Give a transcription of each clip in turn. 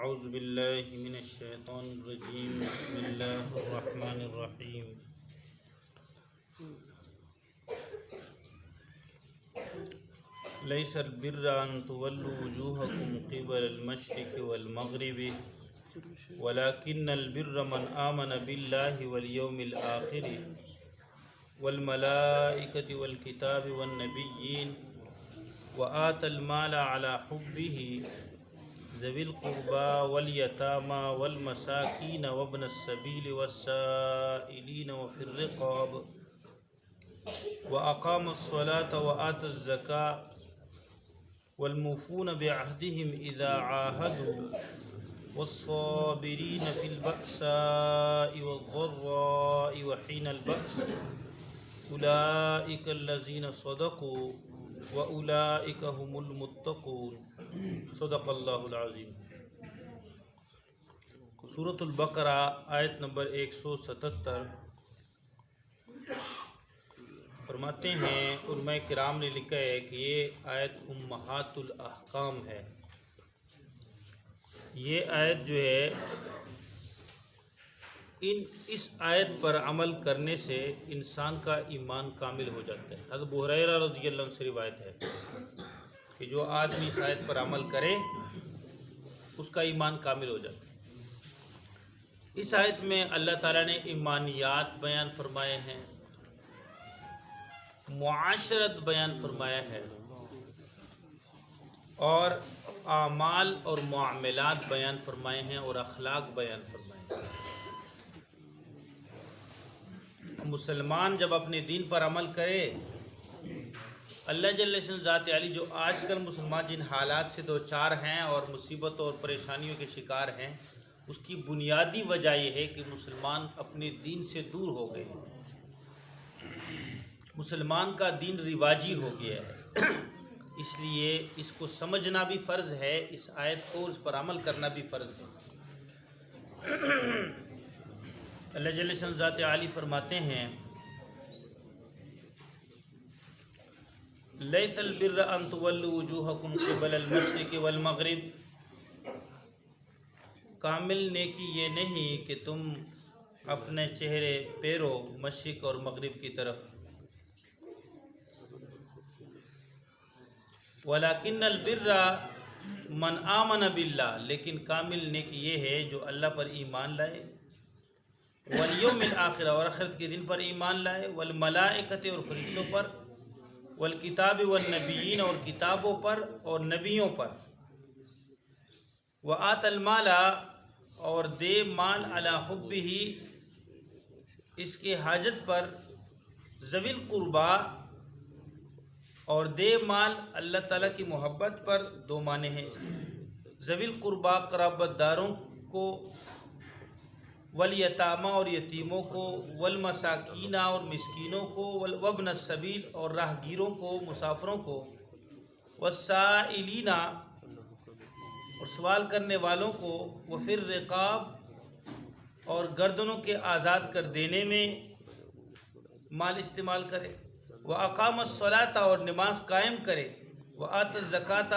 اعوذ باللہ من الشیطان الرجیم بسم اللہ الرحمن الرحیم لیس البر ان تولوا وجوہکم قبل المشرق والمغرب ولكن البر من آمن باللہ والیوم الآخر والملائکۃ والکتاب والنبیین وآتى المال على حبه ذوي القربى واليتامى والمساكين وابن السبيل والسائلين وفي الرقاب وأقام الصلاة وآتى الزكاة والموفون بعهدهم إذا عاهدوا والصابرين في البأساء والضراء وحين البأس أولئك الذين صدقوا وأولئك هم المتقون صدق اللہ العظیم۔ سورۃ البقرہ آیت نمبر 177 فرماتے ہیں علماء کرام نے لکھا ہے کہ یہ آیت امہات الاحکام ہے۔ یہ آیت جو ہے اس آیت پر عمل کرنے سے انسان کا ایمان کامل ہو جاتا ہے۔ حضرت ابو ہریرہ رضی اللہ عنہ سے روایت ہے کہ جو آدمی اس آیت پر عمل کرے اس کا ایمان کامل ہو جاتا ہے۔ اس آیت میں اللہ تعالیٰ نے ایمانیات بیان فرمائے ہیں، معاشرت بیان فرمایا ہے اور اعمال اور معاملات بیان فرمائے ہیں اور اخلاق بیان فرمائے ہیں۔ مسلمان جب اپنے دین پر عمل کرے، اللہ جل شانہ ذات علی جو آج کل مسلمان جن حالات سے دوچار ہیں اور مصیبتوں اور پریشانیوں کے شکار ہیں، اس کی بنیادی وجہ یہ ہے کہ مسلمان اپنے دین سے دور ہو گئے ہیں۔ مسلمان کا دین رواجی ہو گیا ہے، اس لیے اس کو سمجھنا بھی فرض ہے، اس آیت کو اس پر عمل کرنا بھی فرض ہے۔ اللہ جل شانہ ذات عالی فرماتے ہیں لیس البر ان تولوا وجوہکم قبل المشرق والمغرب، کامل نیکی یہ نہیں کہ تم اپنے چہرے پھیرو مشرق اور مغرب کی طرف، ولیکن البر من آمن باللہ، لیکن کامل نیکی یہ ہے جو اللہ پر ایمان لائے، والیوم الآخرہ اور آخرت کے دن پر ایمان لائے، والملائکۃ اور فرشتوں پر، والکتاب والنبیین اور کتابوں پر اور نبیوں پر، وآت المال اور دے مال علی حبہ اس کے حاجت پر، ذوی القربا اور دے مال اللہ تعالیٰ کی محبت پر، دو معنی ہیں ذوی القربا قرابت داروں کو، والیتامہ اور یتیموں کو، والمساکین اور مسکینوں کو، وابن السبیل اور راہ گیروں کو مسافروں کو، والسائلین اور سوال کرنے والوں کو، وفی الرقاب اور گردنوں کے آزاد کر دینے میں مال استعمال کرے، واقام الصلاۃ اور نماز قائم کرے، وآت الزکاۃ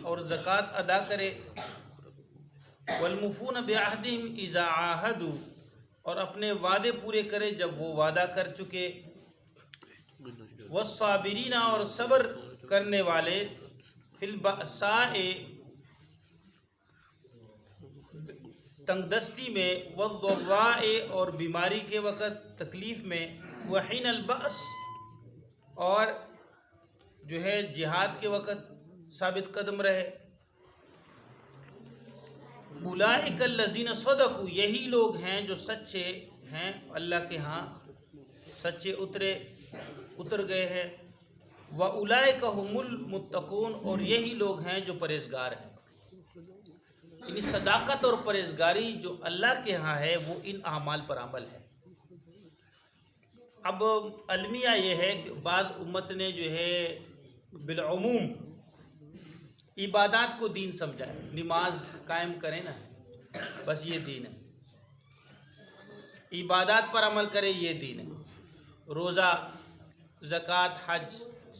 اور زکوٰۃ ادا کرے، والموفون بعہدہم اذا عاہدوا اور اپنے وعدے پورے کرے جب وہ وعدہ کر چکے، والصابرین اور صبر کرنے والے، فی البأساء تنگ دستی میں، والضراء اور بیماری کے وقت تکلیف میں، وحین البأس اور جو ہے جہاد کے وقت ثابت قدم رہے، اولئک الذین صدقوا یہی لوگ ہیں جو سچے ہیں، اللہ کے ہاں سچے اتر گئے ہیں، وَأُولَئِكَ هُمُ الْمُتَّقُونَ اور یہی لوگ ہیں جو پرہیزگار ہیں۔ یعنی صداقت اور پرہیزگاری جو اللہ کے ہاں ہے وہ ان اعمال پر عمل ہے۔ اب المیہ یہ ہے کہ بعض امت نے جو ہے بالعموم عبادات کو دین سمجھا ہے، نماز قائم کریں نا بس یہ دین ہے، عبادات پر عمل کرے یہ دین ہے، روزہ زکوٰۃ حج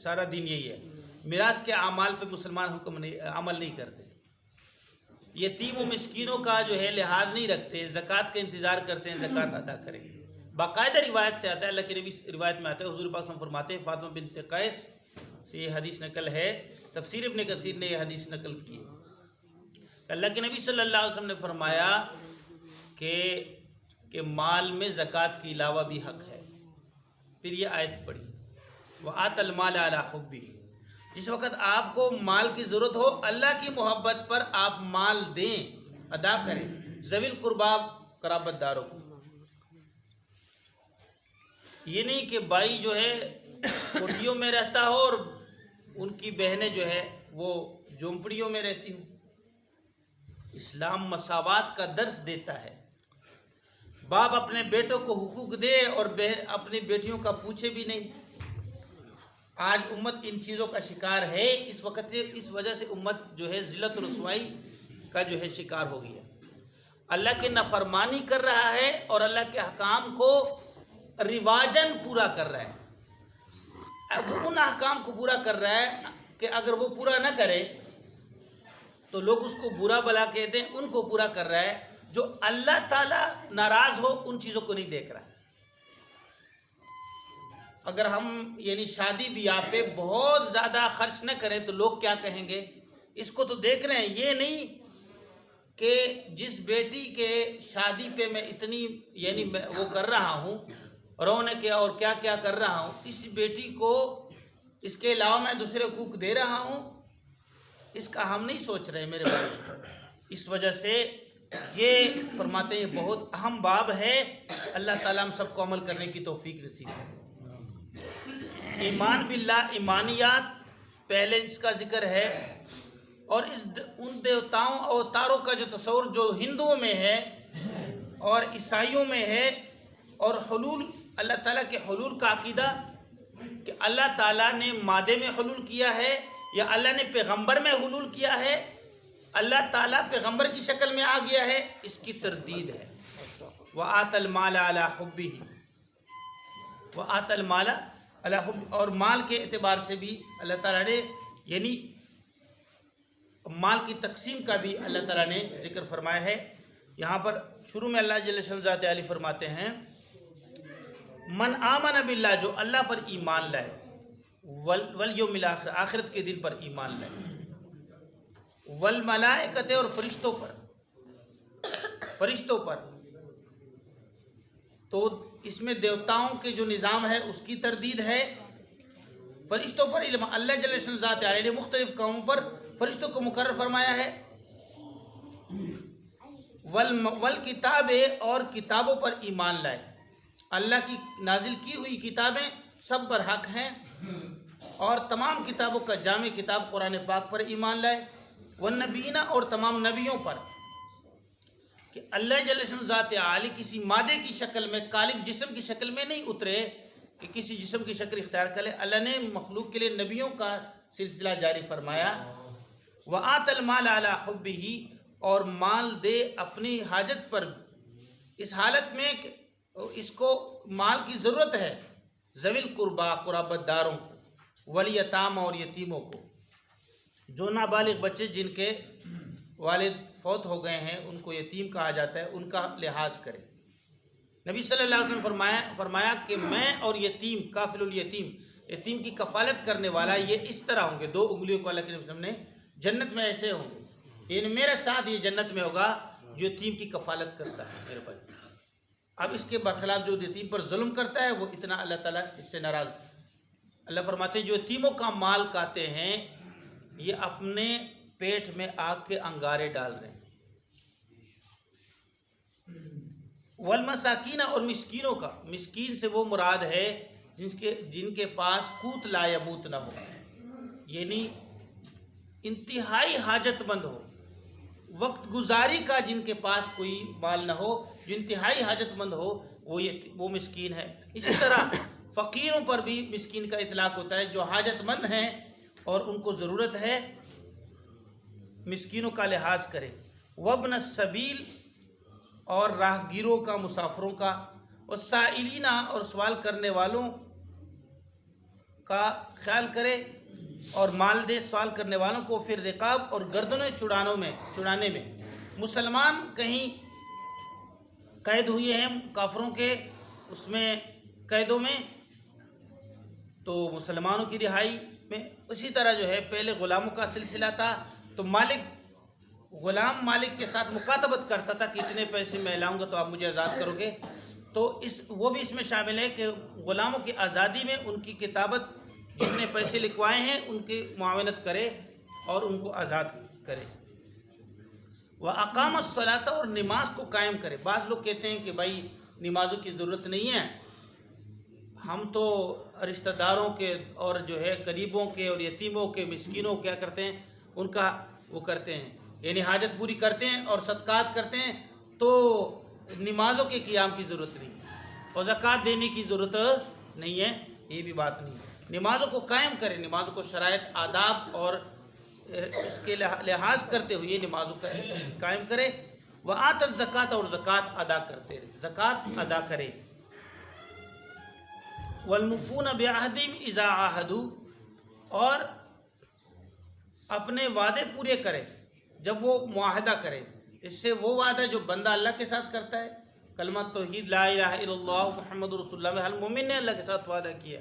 سارا دین یہی ہے، میراث کے اعمال پہ مسلمان عمل نہیں کرتے، یتیم و مسکینوں کا جو ہے لحاظ نہیں رکھتے، زکوٰۃ کا انتظار کرتے ہیں زکوٰۃ ادا کریں۔ باقاعدہ روایت سے آتا ہے، اللہ کے نبی روایت میں آتا ہے، حضور پاک صلی اللہ علیہ وسلم فرماتے ہیں، فاطمہ بنت قیس سے یہ حدیث نقل ہے، تفسیر ابن کثیر نے یہ حدیث نقل کی ہے۔ اللہ کے نبی صلی اللہ علیہ وسلم نے فرمایا کہ مال میں زکوٰۃ کے علاوہ بھی حق ہے۔ پھر یہ آیت پڑھی، وَآتَ الْمَالَ عَلَىٰ حُبِّهِ، جس وقت آپ کو مال کی ضرورت ہو، اللہ کی محبت پر آپ مال دیں، ادا کریں، ذوی القربا قرابت داروں کو۔ یہ نہیں کہ بھائی جو ہے کوٹھیوں میں رہتا ہو اور ان کی بہنیں جو ہے وہ جھونپڑیوں میں رہتی ہوں۔ اسلام مساوات کا درس دیتا ہے، باپ اپنے بیٹوں کو حقوق دے اور اپنی بیٹیوں کا پوچھے بھی نہیں۔ آج امت ان چیزوں کا شکار ہے، اس وجہ سے امت جو ہے ذلت و رسوائی کا جو ہے شکار ہو گیا، اللہ کی نافرمانی کر رہا ہے اور اللہ کے احکام کو رواجن پورا کر رہا ہے۔ وہ ان احکام کو پورا کر رہا ہے کہ اگر وہ پورا نہ کرے تو لوگ اس کو برا بلا کہتے ہیں، ان کو پورا کر رہا ہے۔ جو اللہ تعالیٰ ناراض ہو ان چیزوں کو نہیں دیکھ رہا۔ اگر ہم یعنی شادی بیاہ پہ بہت زیادہ خرچ نہ کریں تو لوگ کیا کہیں گے، اس کو تو دیکھ رہے ہیں۔ یہ نہیں کہ جس بیٹی کے شادی پہ میں اتنی یعنی وہ کر رہا ہوں، رونے کے اور کیا کیا کر رہا ہوں، اس بیٹی کو اس کے علاوہ میں دوسرے حقوق دے رہا ہوں، اس کا ہم نہیں سوچ رہے میرے بھائی۔ اس وجہ سے یہ فرماتے ہیں بہت اہم باب ہے، اللہ تعالیٰ ہم سب کو عمل کرنے کی توفیق نصیب ہے۔ ایمان باللہ، ایمانیات پہلے اس کا ذکر ہے، اور ان دیوتاؤں اور اوتاروں کا جو تصور جو ہندوؤں میں ہے اور عیسائیوں میں ہے، اور حلول، اللہ تعالیٰ کے حلول کا عقیدہ کہ اللہ تعالیٰ نے مادے میں حلول کیا ہے یا اللہ نے پیغمبر میں حلول کیا ہے، اللہ تعالیٰ پیغمبر کی شکل میں آ گیا ہے، اس کی تردید ہے۔ وَآتَ الْمَالَ عَلَىٰ حُبِّهِ، وَآتَ الْمَالَ عَلَىٰ حُبِّهِ، اور مال کے اعتبار سے بھی اللہ تعالیٰ نے یعنی مال کی تقسیم کا بھی اللہ تعالیٰ نے ذکر فرمایا ہے۔ یہاں پر شروع میں اللہ جل شانہ ذات عالی فرماتے ہیں، من آمن باللہ، جو اللہ پر ایمان لائے، والیوم الآخر، آخرت کے دن پر ایمان لائے، والملائکۃ، اور فرشتوں پر، تو اس میں دیوتاؤں کے جو نظام ہے اس کی تردید ہے، فرشتوں پر علم، اللہ جل شانہ ذات عالی نے مختلف قوموں پر فرشتوں کو مقرر فرمایا ہے، والکتاب، اور کتابوں پر ایمان لائے، اللہ کی نازل کی ہوئی کتابیں سب پر حق ہیں، اور تمام کتابوں کا جامع کتاب قرآن پاک پر ایمان لائے، والنبیین، اور تمام نبیوں پر، کہ اللہ جل شانہ ذات عالی کسی مادے کی شکل میں، قالب جسم کی شکل میں نہیں اترے کہ کسی جسم کی شکل اختیار کر لے۔ اللہ نے مخلوق کے لیے نبیوں کا سلسلہ جاری فرمایا۔ وَآتَ الْمَالَ عَلَىٰ حُبِّهِ، اور مال دے اپنی حاجت پر، اس حالت میں کہ اس کو مال کی ضرورت ہے، ذوی القربا قرابت داروں کو، والیتامى، اور یتیموں کو، جو نابالغ بچے جن کے والد فوت ہو گئے ہیں ان کو یتیم کہا جاتا ہے، ان کا لحاظ کرے۔ نبی صلی اللہ علیہ وسلم فرمایا کہ میں اور یتیم، کافل الیتیم، یتیم کی کفالت کرنے والا، یہ اس طرح ہوں گے، دو انگلیوں کو اللہ کے نبی صلی اللہ علیہ وسلم نے جنت میں ایسے ہوں گے، یعنی میرے ساتھ یہ جنت میں ہوگا جو یتیم کی کفالت کرتا ہے میرے بھائی۔ اب اس کے برخلاف جو یتیم پر ظلم کرتا ہے وہ اتنا اللہ تعالیٰ اس سے ناراض۔ اللہ فرماتے ہیں جو یتیموں کا مال کھاتے ہیں یہ اپنے پیٹ میں آگ کے انگارے ڈال رہے ہیں۔ والمساکین، اور مسکینوں کا، مسکین سے وہ مراد ہے جن کے پاس قوت لا یموت نہ ہو، یعنی انتہائی حاجت مند ہو، وقت گزاری کا جن کے پاس کوئی مال نہ ہو، جو انتہائی حاجت مند ہو، وہ مسکین ہے۔ اسی طرح فقیروں پر بھی مسکین کا اطلاق ہوتا ہے، جو حاجت مند ہیں اور ان کو ضرورت ہے، مسکینوں کا لحاظ کرے۔ وابن السبیل، اور راہ گیروں کا، مسافروں کا، والسائلین، اور سوال کرنے والوں کا خیال کرے اور مال دے سوال کرنے والوں کو، پھر رقاب، اور گردنیں چھڑانے میں، مسلمان کہیں قید ہوئے ہیں کافروں کے اس میں قیدوں میں تو مسلمانوں کی رہائی میں، اسی طرح جو ہے پہلے غلاموں کا سلسلہ تھا تو غلام مالک کے ساتھ مکاتبت کرتا تھا کہ اتنے پیسے میں لاؤں گا تو آپ مجھے آزاد کرو گے، تو وہ بھی اس میں شامل ہے کہ غلاموں کی آزادی میں ان کی کتابت جتنے پیسے لکھوائے ہیں ان کی معاونت کرے اور ان کو آزاد کرے۔ وَأَقَامَ الصَّلَاةَ اور نماز کو قائم کرے۔ بعض لوگ کہتے ہیں کہ بھائی نمازوں کی ضرورت نہیں ہے، ہم تو رشتہ داروں کے اور جو ہے قریبوں کے اور یتیموں کے مسکینوں کیا کرتے ہیں ان کا وہ کرتے ہیں، یعنی حاجت پوری کرتے ہیں اور صدقات کرتے ہیں، تو نمازوں کے قیام کی ضرورت نہیں اور زکوٰۃ دینے کی ضرورت نہیں ہے، یہ بھی بات نہیں ہے۔ نمازوں کو قائم کرے، نمازوں کو شرائط آداب اور اس کے لحاظ کرتے ہوئے نمازوں کا قائم کرے۔ وآت الزکوٰۃ اور زکوٰۃ ادا کرتے رہے، زکوٰۃ ادا کرے۔ والموفون بعہدہم اذا عاہدوا اور اپنے وعدے پورے کرے جب وہ معاہدہ کرے۔ اس سے وہ وعدہ جو بندہ اللہ کے ساتھ کرتا ہے، کلمہ توحید لا الہ الا اللہ محمد رسول اللہ میں ہر مومن نے اللہ کے ساتھ وعدہ کیا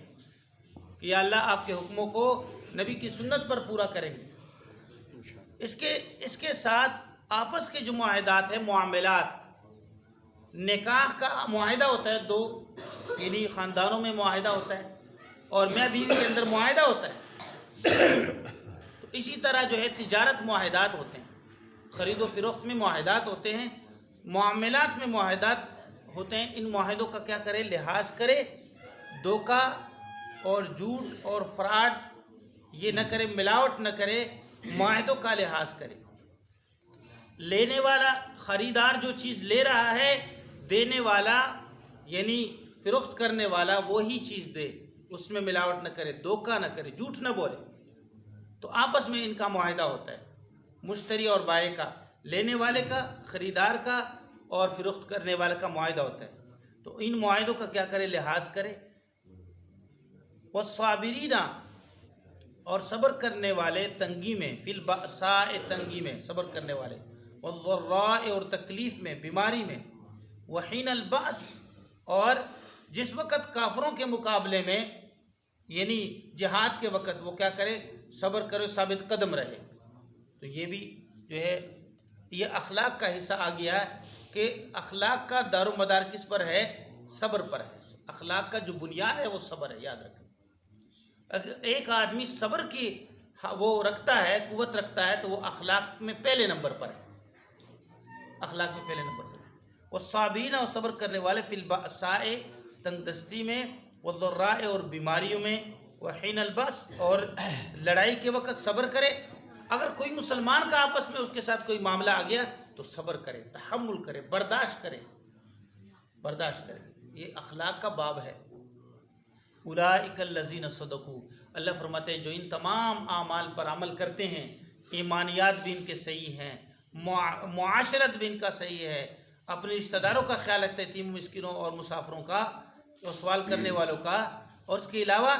کہ یا اللہ آپ کے حکموں کو نبی کی سنت پر پورا کریں گے۔ اس کے ساتھ آپس کے جو معاہدات ہیں، معاملات، نکاح کا معاہدہ ہوتا ہے، دو یعنی خاندانوں میں معاہدہ ہوتا ہے اور میاں بیوی کے اندر معاہدہ ہوتا ہے، تو اسی طرح جو ہے تجارت معاہدات ہوتے ہیں، خرید و فروخت میں معاہدات ہوتے ہیں، معاملات میں معاہدات ہوتے ہیں۔ ان معاہدوں کا کیا کرے؟ لحاظ کرے، دھوکہ اور جھوٹ اور فراڈ یہ نہ کرے، ملاوٹ نہ کرے، معاہدوں کا لحاظ کرے۔ لینے والا خریدار جو چیز لے رہا ہے، دینے والا یعنی فروخت کرنے والا وہی چیز دے، اس میں ملاوٹ نہ کرے، دھوکہ نہ کرے، جھوٹ نہ بولے۔ تو آپس میں ان کا معاہدہ ہوتا ہے، مشتری اور بائع کا، لینے والے کا، خریدار کا اور فروخت کرنے والے کا معاہدہ ہوتا ہے، تو ان معاہدوں کا کیا کرے؟ لحاظ کرے۔ والصابرین اور صبر کرنے والے تنگی میں، فی البأساء تنگی میں صبر کرنے والے، والضراء اور تکلیف میں، بیماری میں، وحین البأس اور جس وقت کافروں کے مقابلے میں یعنی جہاد کے وقت وہ کیا کرے؟ صبر کرے، ثابت قدم رہے۔ تو یہ بھی جو ہے یہ اخلاق کا حصہ آ گیا ہے کہ اخلاق کا دار و مدار کس پر ہے؟ صبر پر ہے۔ اخلاق کا جو بنیاد ہے وہ صبر ہے، یاد رکھیں۔ اگر ایک آدمی صبر کی وہ رکھتا ہے، قوت رکھتا ہے، تو وہ اخلاق میں پہلے نمبر پر ہے، اخلاق میں پہلے نمبر پر ہے۔ والصابرین اور صبر کرنے والے فی البأساء تنگ دستی میں، والضراء اور بیماریوں میں، وحین البأس اور لڑائی کے وقت صبر کرے۔ اگر کوئی مسلمان کا آپس میں اس کے ساتھ کوئی معاملہ آ گیا تو صبر کرے، تحمل کرے، برداشت کرے، برداشت کرے۔ یہ اخلاق کا باب ہے۔ اولئک الذین صدقوا، اللہ فرماتے ہیں جو ان تمام اعمال پر عمل کرتے ہیں، ایمانیات بھی ان کے صحیح ہیں، معاشرت بھی ان کا صحیح ہے، اپنے رشتہ داروں کا خیال رکھتے ہیں، یتیم مسکینوں اور مسافروں کا اور سوال کرنے والوں کا، اور اس کے علاوہ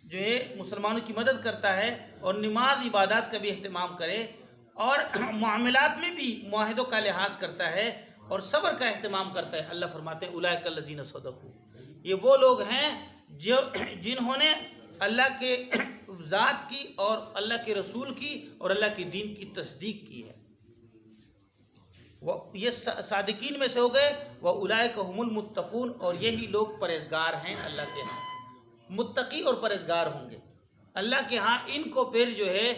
جو ہے مسلمانوں کی مدد کرتا ہے اور نماز عبادات کا بھی اہتمام کرے اور معاملات میں بھی معاہدوں کا لحاظ کرتا ہے اور صبر کا اہتمام کرتا ہے۔ اللہ فرماتے ہیں اولئک الذین صدقوا، یہ وہ لوگ ہیں جنہوں نے اللہ کے ذات کی اور اللہ کے رسول کی اور اللہ کے دین کی تصدیق کی ہے، یہ صادقین میں سے ہو گئے۔ وَأُولَئِكَ هُمُ الْمُتَّقُونَ اور یہی لوگ پرہیزگار ہیں، اللہ کے ہاں متقی اور پرہیزگار ہوں گے اللہ کے ہاں۔ ان کو پھر جو ہے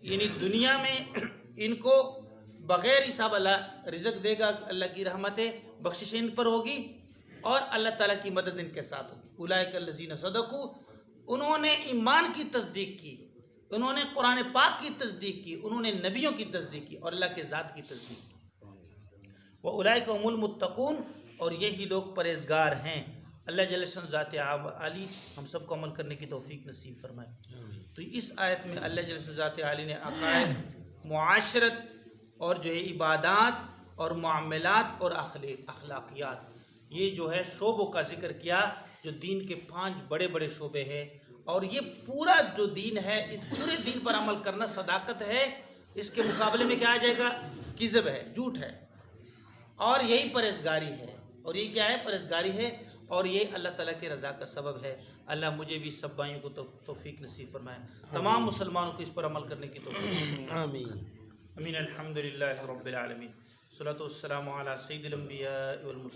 یعنی دنیا میں ان کو بغیر حساب اللہ رزق دے گا، اللہ کی رحمتیں بخشش ان پر ہوگی اور اللہ تعالیٰ کی مدد ان کے ساتھ ہوگی۔ اولئک الذین صدقوا، انہوں نے ایمان کی تصدیق کی، انہوں نے قرآن پاک کی تصدیق کی، انہوں نے نبیوں کی تصدیق کی اور اللہ کے ذات کی تصدیق کی۔ وَأُولَئِكَ هُمُ الْمُتَّقُونَ اور یہی لوگ پرہیزگار ہیں۔ اللہ جل شان ذات عالی ہم سب کو عمل کرنے کی توفیق نصیب فرمائے۔ تو اس آیت میں اللہ جل شان ذات عالی نے عقائد، معاشرت اور جو ہے عبادات اور معاملات اور اخلاقیات، یہ جو ہے شعبوں کا ذکر کیا جو دین کے 5 بڑے بڑے شعبے ہیں، اور یہ پورا جو دین ہے اس پورے دین پر عمل کرنا صداقت ہے۔ اس کے مقابلے میں کیا آ جائے گا؟ کذب ہے، جھوٹ ہے، اور یہی پرہیزگاری ہے، اور یہ کیا ہے؟ پرہیزگاری ہے، اور یہ اللہ تعالیٰ کی رضا کا سبب ہے۔ اللہ مجھے بھی سب بھائیوں کو توفیق نصیب فرمائے، تمام مسلمانوں کو اس پر عمل کرنے کی توفیق۔ آمین امین۔ الحمدللہ رب العالمین، صلاۃ والسلام علی سید الانبیاء والمرسلین۔